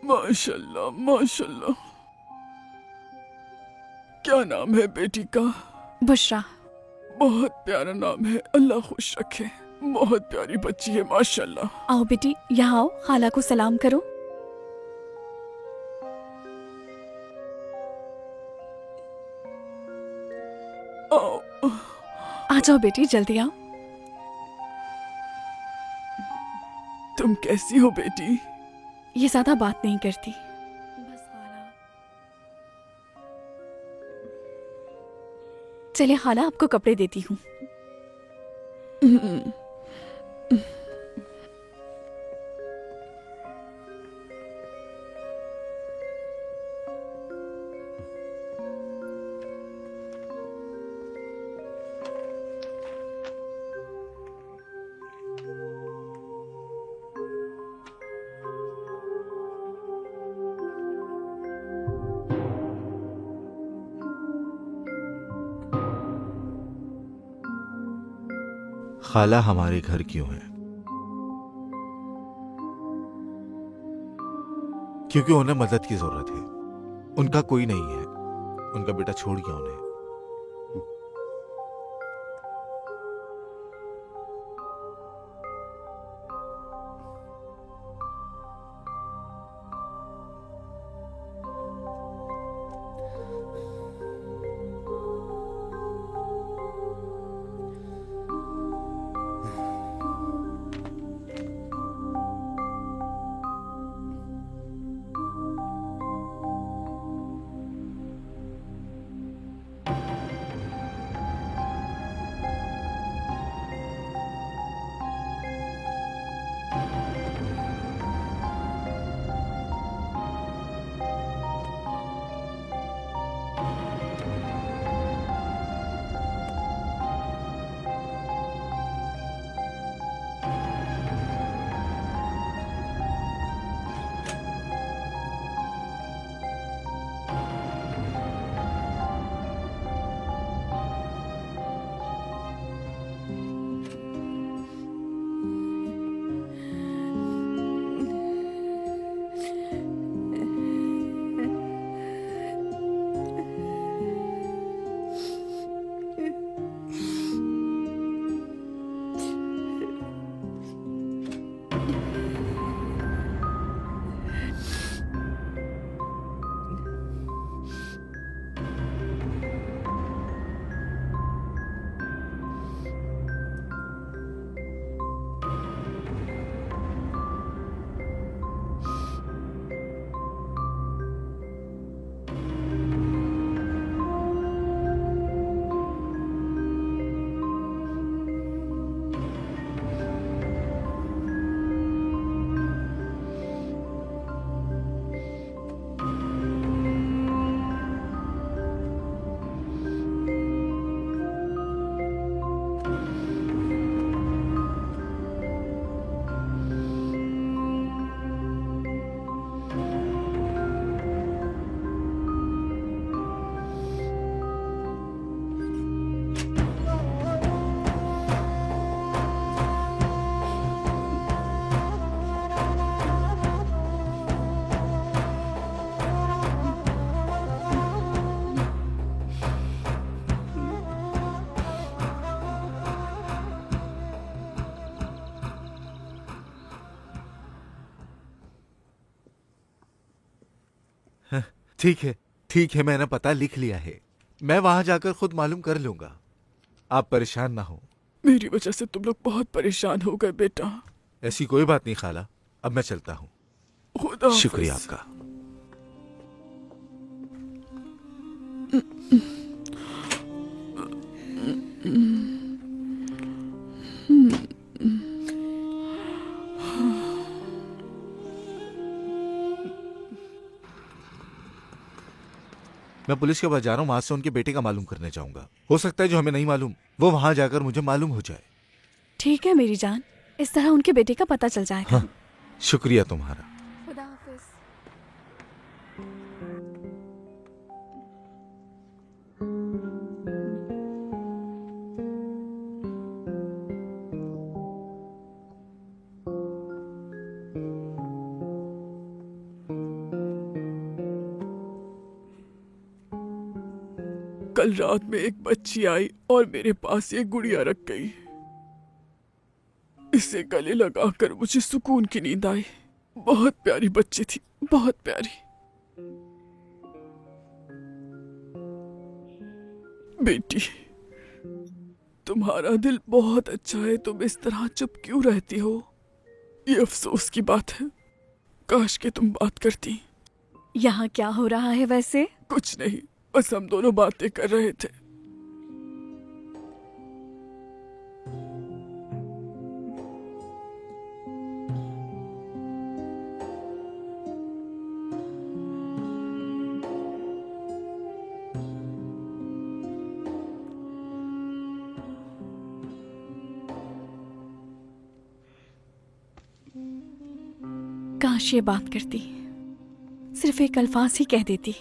माशाल्लाह माशाल्लाह। क्या नाम है बेटी का? बुशरा। बहुत प्यारा नाम है, अल्लाह खुश रखे। बहुत प्यारी बच्ची है माशाल्लाह। आओ बेटी, यहाँ आओ, खाला को सलाम करो। आओ। आ जाओ बेटी, जल्दी आओ। तुम कैसी हो बेटी? ये ज्यादा बात नहीं करती। चले खाला, आपको कपड़े देती हूँ। खाला हमारे घर क्यों है? क्योंकि उन्हें मदद की जरूरत है। उनका कोई नहीं है, उनका बेटा छोड़ गया उन्हें। ठीक है, मैंने पता लिख लिया है। मैं वहां जाकर खुद मालूम कर लूंगा, आप परेशान ना हो। मेरी वजह से तुम लोग बहुत परेशान हो गए बेटा। ऐसी कोई बात नहीं खाला, अब मैं चलता हूँ। खुदा हाफिज। शुक्रिया आपका। मैं पुलिस के पास जा रहा हूँ, वहां से उनके बेटे का मालूम करने जाऊंगा। हो सकता है जो हमें नहीं मालूम वो वहां जाकर मुझे मालूम हो जाए। ठीक है मेरी जान, इस तरह उनके बेटे का पता चल जाएगा। हाँ, शुक्रिया तुम्हारा। खुदा हाफिज। कल रात में एक बच्ची आई और मेरे पास ये गुड़िया रख गई। इसे गले लगाकर मुझे सुकून की नींद आई। बहुत प्यारी बच्ची थी, बहुत प्यारी। बेटी, तुम्हारा दिल बहुत अच्छा है, तुम इस तरह चुप क्यों रहती हो? ये अफसोस की बात है, काश के तुम बात करती। यहाँ क्या हो रहा है वैसे? कुछ नहीं, बस हम दोनों बातें कर रहे थे। काश ये बात करती, सिर्फ एक अल्फाज ही कह देती।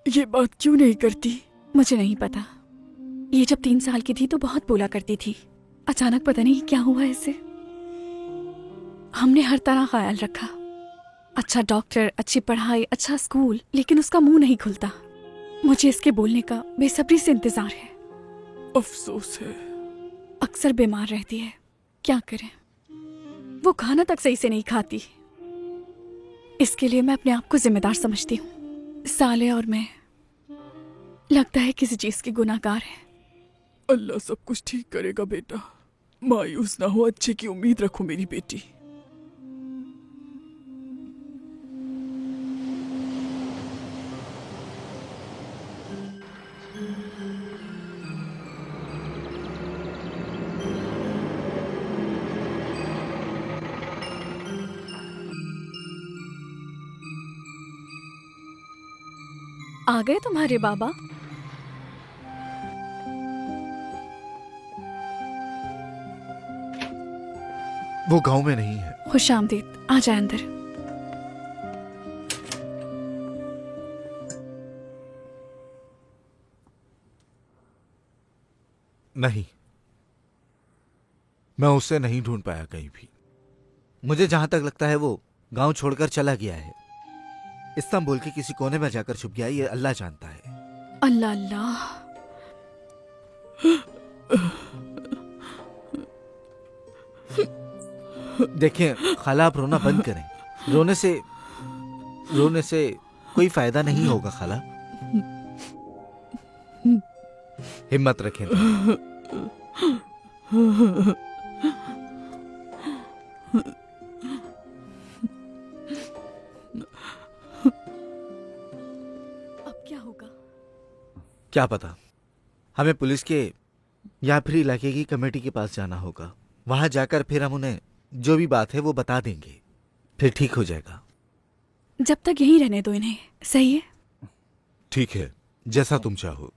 ये बात क्यों नहीं करती? मुझे नहीं पता। ये जब 3 साल की थी तो बहुत बोला करती थी। अचानक पता नहीं क्या हुआ इसे। हमने हर तरह ख्याल रखा, अच्छा डॉक्टर, अच्छी पढ़ाई, अच्छा स्कूल, लेकिन उसका मुंह नहीं खुलता। मुझे इसके बोलने का बेसब्री से इंतजार है। अफसोस है। अक्सर बीमार रहती है, क्या करें। वो खाना तक सही से नहीं खाती। इसके लिए मैं अपने आप को जिम्मेदार समझती हूँ। साले और मैं लगता है किसी चीज की गुनाहगार है। अल्लाह सब कुछ ठीक करेगा बेटा, मायूस ना हो, अच्छे की उम्मीद रखो मेरी बेटी। आ गए तुम्हारे बाबा? वो गांव में नहीं है। खुशामदीद, आ जाए अंदर। नहीं, मैं उसे नहीं ढूंढ पाया कहीं भी। मुझे जहां तक लगता है वो गांव छोड़कर चला गया है। इस्तांबुल के किसी कोने में जाकर छुप गया, ये अल्लाह जानता है। अल्लाह अल्लाह। देखिए खाला, आप रोना बंद करें। रोने से कोई फायदा नहीं होगा खाला। हिम्मत रखें। अब क्या होगा? क्या पता, हमें पुलिस के या फिर इलाके की कमेटी के पास जाना होगा। वहां जाकर फिर हम उन्हें जो भी बात है वो बता देंगे, फिर ठीक हो जाएगा। जब तक यहीं रहने दो इन्हें, सही है? ठीक है, जैसा तुम चाहो।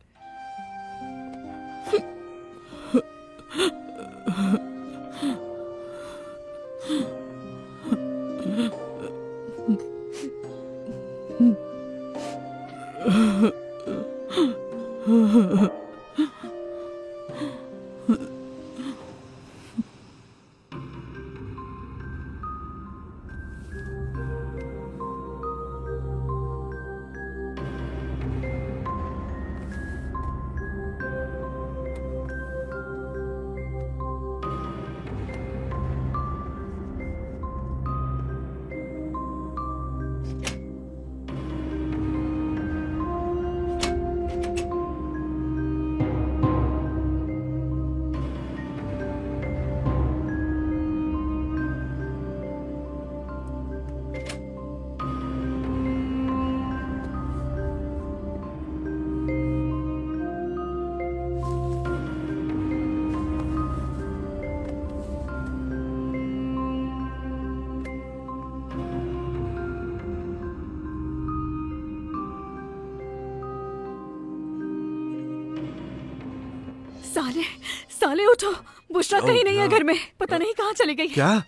साले साले उठो, बुशरा कहीं नहीं है घर में, पता नहीं कहाँ चली गई। क्या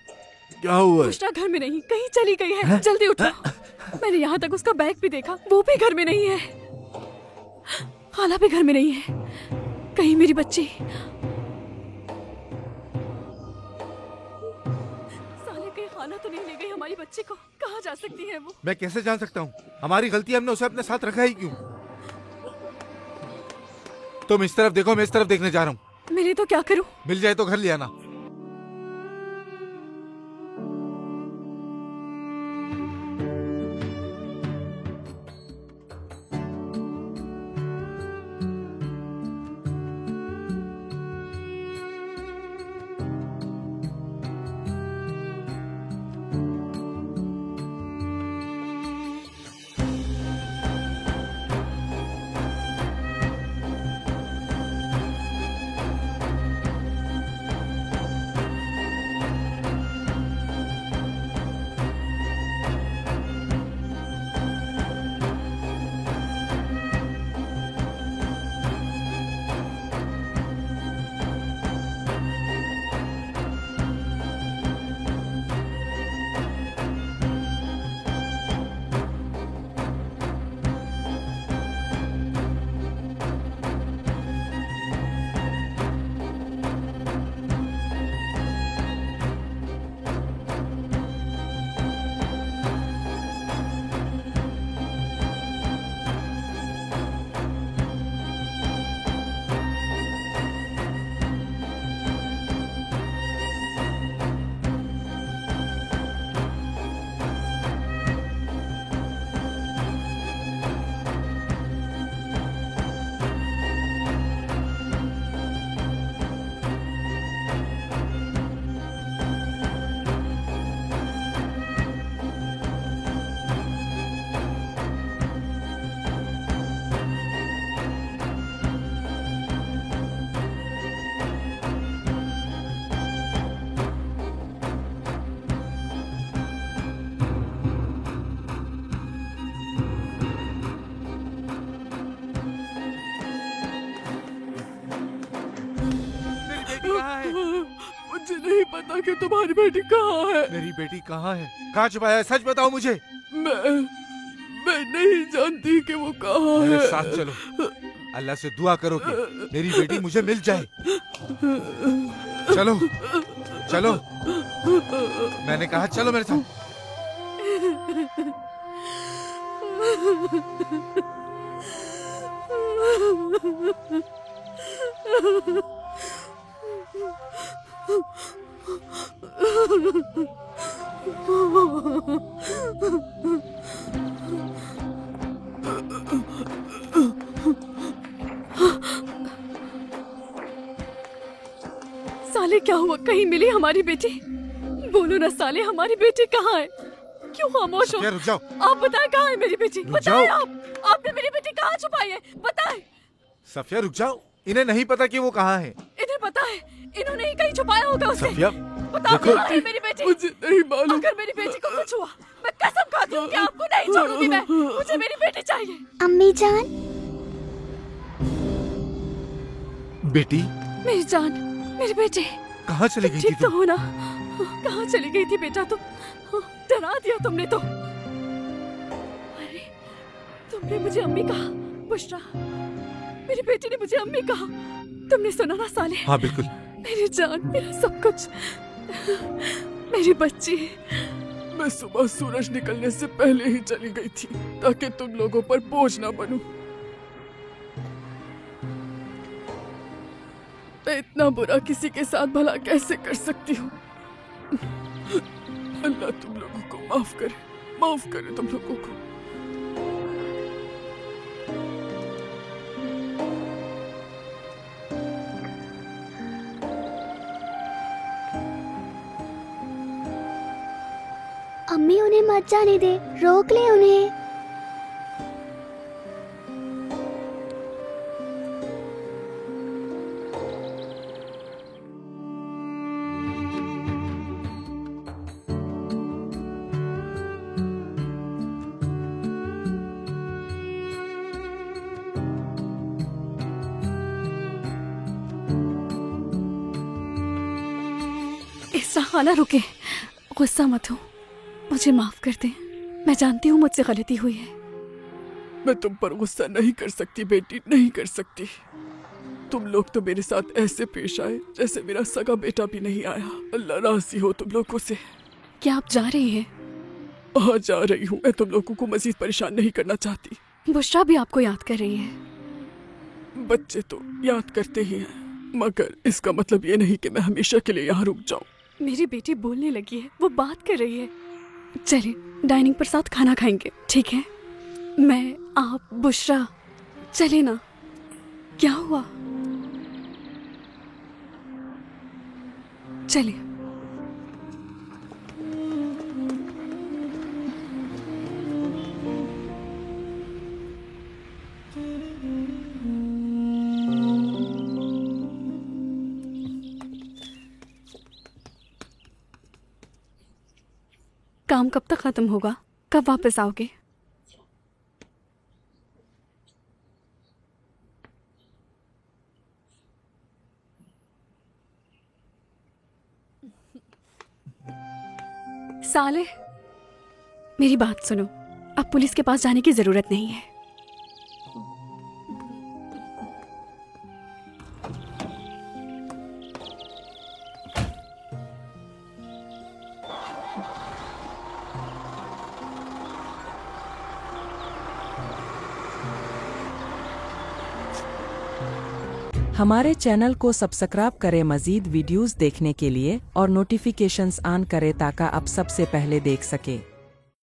क्या हुआ? बुशरा घर में नहीं, कहीं चली गई है। जल्दी उठो। मैंने यहाँ तक उसका बैग भी देखा, वो भी घर में नहीं है। खाला भी घर में नहीं है। कहीं मेरी बच्ची, साले कहीं खाला तो नहीं ले गई हमारी बच्ची को? कहाँ जा सकती है वो? मैं कैसे जान सकता हूँ? हमारी गलती, हमने उसे अपने साथ रखा ही क्यों? तुम इस तरफ देखो, मैं इस तरफ देखने जा रहा हूँ। मेरे तो क्या करूँ? मिल जाए तो घर ले आना। मुझे नहीं पता कि तुम्हारी बेटी कहाँ है। मेरी बेटी कहाँ है? कहाँ छुपाया है? सच बताओ मुझे। मैं नहीं जानती कि वो कहाँ है। मेरे साथ चलो, अल्लाह से दुआ करो कि मेरी बेटी मुझे मिल जाए। चलो चलो, मैंने कहा चलो मेरे साथ। साले क्या हुआ? कहीं मिली हमारी बेटी? बोलो ना साले, हमारी बेटी कहाँ है? क्यों खामोश हो? रुक जाओ। आप बताएं कहाँ है मेरी बेटी? रुक बताएं जाओ। आपने मेरी बेटी कहाँ छुपाई है? बताएं। सफिया रुक जाओ, इन्हें नहीं पता कि वो कहाँ है। इन्हें पता है, इन्होंने ही कहीं छुपाया होगा उसे। सफिया बताओ कहाँ है मेरी बेटी? मुझे नहीं मालूम। अगर मेरी बेटी को कुछ हुआ, मैं कसम खाती हूँ कि आपको नहीं छोड़ूंगी मैं। मुझे मेरी बेटी चाहिए। अम्मी जान। बेटी, मेरी जान, मेरी बेटी कहाँ चली गई थी ठीक तो तुम? हो ना? कहाँ चली गई थी बेटा तुम? डरा दिया तुमने तो। अरे तुमने मुझे अम्मी कहा। बुशरा, मेरी बेटी ने मुझे अम्मी कहा। तुमने सुना ना साले? हाँ बिल्कुल। मेरी जान, मेरा सब कुछ, मेरी बच्ची। मैं सुबह सूरज निकलने से पहले ही चली गई थी ताकि तुम लोगों पर बोझ ना बनूं। मैं इतना बुरा किसी के साथ भला कैसे कर सकती हूँ? अल्लाह तुम लोगों को माफ करे तुम लोगों को। अम्मी उन्हें मत जाने दे, रोक ले उन्हें। बुशरा खाला रुके, गुस्सा मत हो, मुझे माफ कर दे। मैं जानती हूँ मुझसे गलती हुई है। मैं तुम पर गुस्सा नहीं कर सकती बेटी, नहीं कर सकती। तुम लोग तो मेरे साथ ऐसे पेश आए जैसे मेरा सगा बेटा भी नहीं आया। अल्लाह राजी हो तुम लोगों से। क्या आप जा रही हैं? हाँ जा रही हूँ। मैं तुम लोगों को मजीद परेशान नहीं करना चाहती। बुशरा भी आपको याद कर रही है। बच्चे तो याद करते ही हैं, मगर इसका मतलब ये नहीं कि मैं हमेशा के लिए यहाँ रुक जाऊँ। मेरी बेटी बोलने लगी है, वो बात कर रही है। चलिए डाइनिंग पर साथ खाना खाएंगे, ठीक है? मैं, आप, बुशरा, चले ना। क्या हुआ? चलिए। काम कब तक खत्म होगा? कब वापस आओगे? साले, मेरी बात सुनो, अब पुलिस के पास जाने की जरूरत नहीं है। हमारे चैनल को सब्सक्राइब करें मजीद वीडियोस देखने के लिए और नोटिफिकेशंस ऑन करें ताकि आप सबसे पहले देख सकें।